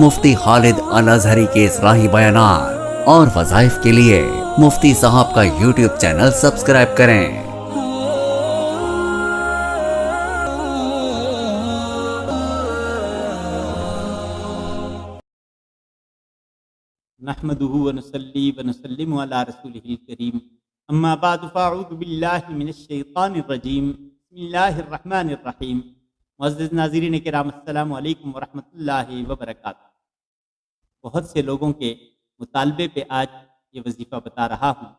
مفتی خالد الازہری کے اصلاحی بیانات اور وظائف کے لیے مفتی صاحب کا یوٹیوب چینل سبسکرائب کریں۔ نحمده ونصلي ونسلم على رسوله الكريم اما بعد فاعوذ باللہ من الشیطان الرجیم بسم اللہ الرحمن الرحیم۔ معزز ناظرین کرام، السلام علیکم ورحمۃ اللہ وبرکاتہ۔ بہت سے لوگوں کے مطالبے پہ آج یہ وظیفہ بتا رہا ہوں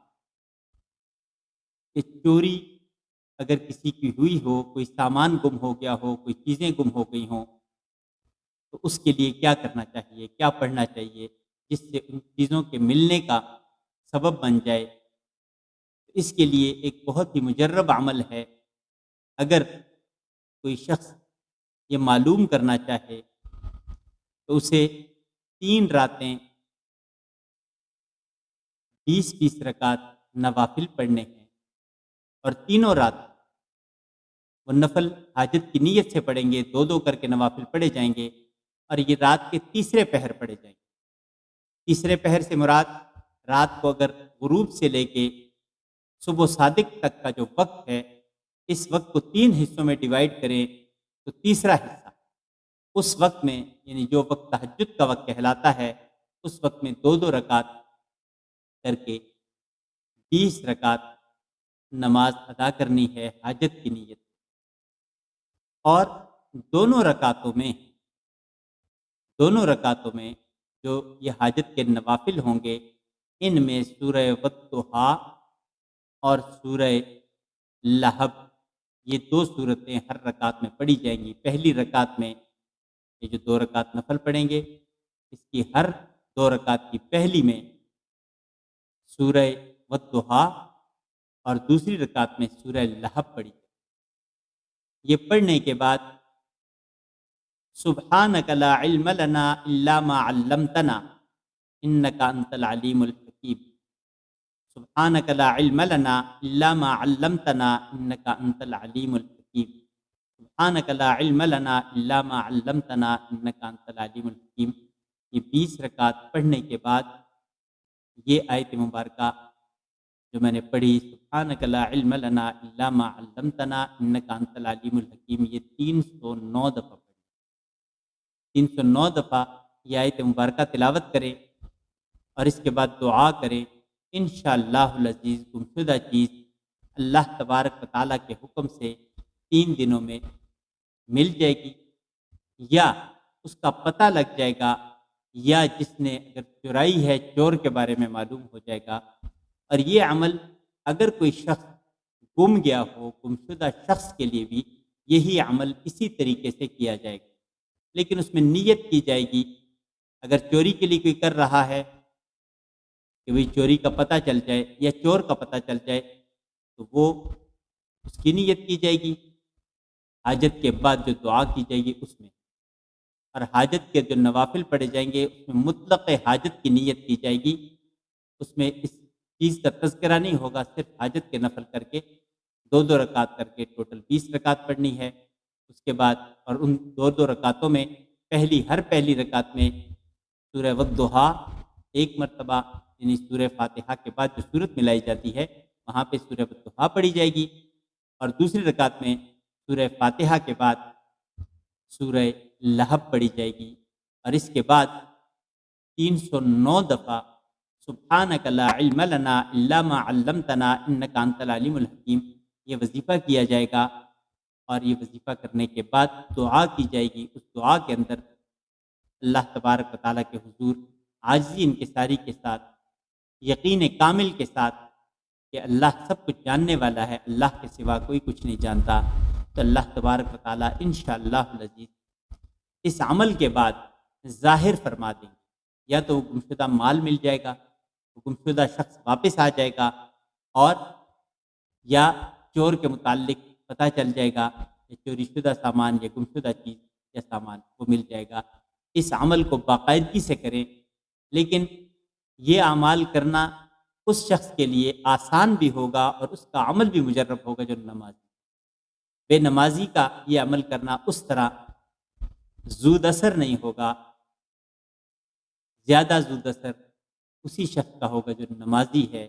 کہ چوری اگر کسی کی ہوئی ہو، کوئی سامان گم ہو گیا ہو، کوئی چیزیں گم ہو گئی ہوں، تو اس کے لیے کیا کرنا چاہیے، کیا پڑھنا چاہیے جس سے ان چیزوں کے ملنے کا سبب بن جائے۔ اس کے لیے ایک بہت ہی مجرب عمل ہے۔ اگر کوئی شخص یہ معلوم کرنا چاہے تو اسے 3 راتیں 20 رکعت نوافل پڑھنے ہیں، اور تینوں رات وہ نفل حاجت کی نیت سے پڑھیں گے، 2 کر کے نوافل پڑھے جائیں گے، اور یہ رات کے تیسرے پہر پڑھے جائیں گے۔ تیسرے پہر سے مراد رات کو اگر غروب سے لے کے صبح صادق تک کا جو وقت ہے، اس وقت کو 3 حصوں میں ڈیوائیڈ کریں تو تیسرا حصہ اس وقت میں، یعنی جو وقت تہجد کا وقت کہلاتا ہے، اس وقت میں 2 رکعت کر کے 20 رکعت نماز ادا کرنی ہے حاجت کی نیت، اور دونوں رکعتوں میں جو یہ حاجت کے نوافل ہوں گے، ان میں سورہ والضحیٰ اور سورہ لہب، یہ 2 سورتیں ہر رکعت میں پڑھی جائیں گی۔ پہلی رکعت میں یہ جو 2 رکعت نفل پڑھیں گے، اس کی ہر 2 رکعت کی پہلی میں سورہ والضحیٰ اور دوسری رکعت میں سورہ لہب پڑھی جائے۔ یہ پڑھنے کے بعد سبحانک لا علم لنا الا ما علمتنا انک انت العلیم الحکیم، سبحانک لا علم لنا الا ما علمتنا انک انت العلیم الحکیم، سبحانک لا علم لنا الا ما علمتنا انک انت العلیم الحکیم۔ یہ 20 رکعت پڑھنے کے بعد یہ آیت مبارکہ جو میں نے پڑھی، سبحانک لا علم لنا الا ما علمتنا انک انت العلیم الحکیم، یہ 309 دفعہ پڑھی، 309 دفعہ یہ آیت مبارکہ تلاوت کریں، اور اس کے بعد دعا کریں۔ انشاءاللہ العزیز گمشدہ چیز اللہ تبارک و تعالیٰ کے حکم سے 3 دنوں میں مل جائے گی، یا اس کا پتہ لگ جائے گا، یا جس نے اگر چرائی ہے چور کے بارے میں معلوم ہو جائے گا۔ اور یہ عمل اگر کوئی شخص گم گیا ہو، گمشدہ شخص کے لیے بھی یہی عمل اسی طریقے سے کیا جائے گا، لیکن اس میں نیت کی جائے گی۔ اگر چوری کے لیے کوئی کر رہا ہے کہ بھئی چوری کا پتہ چل جائے یا چور کا پتہ چل جائے، تو وہ اس کی نیت کی جائے گی، حاجت کے بعد جو دعا کی جائے گی اس میں، اور حاجت کے جو نوافل پڑھے جائیں گے اس میں مطلق حاجت کی نیت کی جائے گی، اس میں اس چیز کا تذکرہ نہیں ہوگا، صرف حاجت کے نفل کر کے 2 رکعت کر کے ٹوٹل 20 رکعت پڑھنی ہے۔ اس کے بعد اور ان 2 رکعتوں میں ہر پہلی رکعت میں سورہ والضحیٰ 1 مرتبہ، یعنی سورہ فاتحہ کے بعد جو سورت ملائی جاتی ہے وہاں پہ سورہ والضحیٰ پڑھی جائے گی، اور دوسری رکعت میں سورہ فاتحہ کے بعد سورہ لہب پڑھی جائے گی، اور اس کے بعد 309 دفعہ سبحانک لا علم لنا الا ما علمتنا انک انت العلیم الحکیم یہ وظیفہ کیا جائے گا۔ اور یہ وظیفہ کرنے کے بعد دعا کی جائے گی۔ اس دعا کے اندر اللہ تبارک و تعالیٰ کے حضور عاجزی انکساری کے ساتھ، یقین کامل کے ساتھ کہ اللہ سب کچھ جاننے والا ہے، اللہ کے سوا کوئی کچھ نہیں جانتا، تو اللہ تبارک و تعالیٰ انشاءاللہ العزیز اس عمل کے بعد ظاہر فرما دیں گے، یا تو وہ گمشدہ مال مل جائے گا، وہ گمشدہ شخص واپس آ جائے گا، اور یا چور کے متعلق پتہ چل جائے گا کہ چوری شدہ سامان یا گمشدہ چیز یا سامان وہ مل جائے گا۔ اس عمل کو باقاعدگی سے کریں، لیکن یہ اعمال کرنا اس شخص کے لیے آسان بھی ہوگا اور اس کا عمل بھی مجرب ہوگا جو نمازی۔ بے نمازی کا یہ عمل کرنا اس طرح زود اثر نہیں ہوگا، زیادہ زود اثر اسی شخص کا ہوگا جو نمازی ہے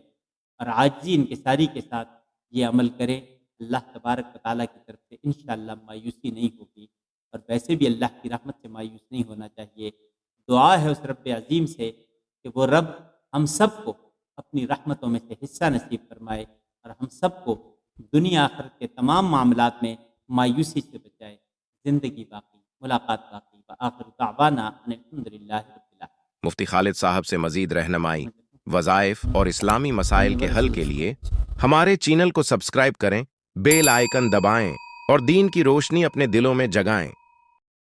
اور عاجزی انکساری کے ساتھ یہ عمل کرے۔ اللہ تبارک و تعالیٰ کی طرف سے انشاءاللہ مایوسی نہیں ہوگی، اور ویسے بھی اللہ کی رحمت سے مایوس نہیں ہونا چاہیے۔ دعا ہے اس رب عظیم سے کہ وہ رب ہم سب کو اپنی رحمتوں میں سے حصہ نصیب فرمائے اور ہم سب کو دنیا آخرت کے تمام معاملات میں مایوسی سے بچائے۔ زندگی باقی، ملاقات باقی، وآخر دعوانا ان الحمدللہ رب العالمین۔ مفتی خالد صاحب سے مزید رہنمائی، وظائف اور اسلامی مسائل کے حل کے لیے ہمارے چینل کو سبسکرائب کریں، بیل آئیکن دبائیں اور دین کی روشنی اپنے دلوں میں جگائیں۔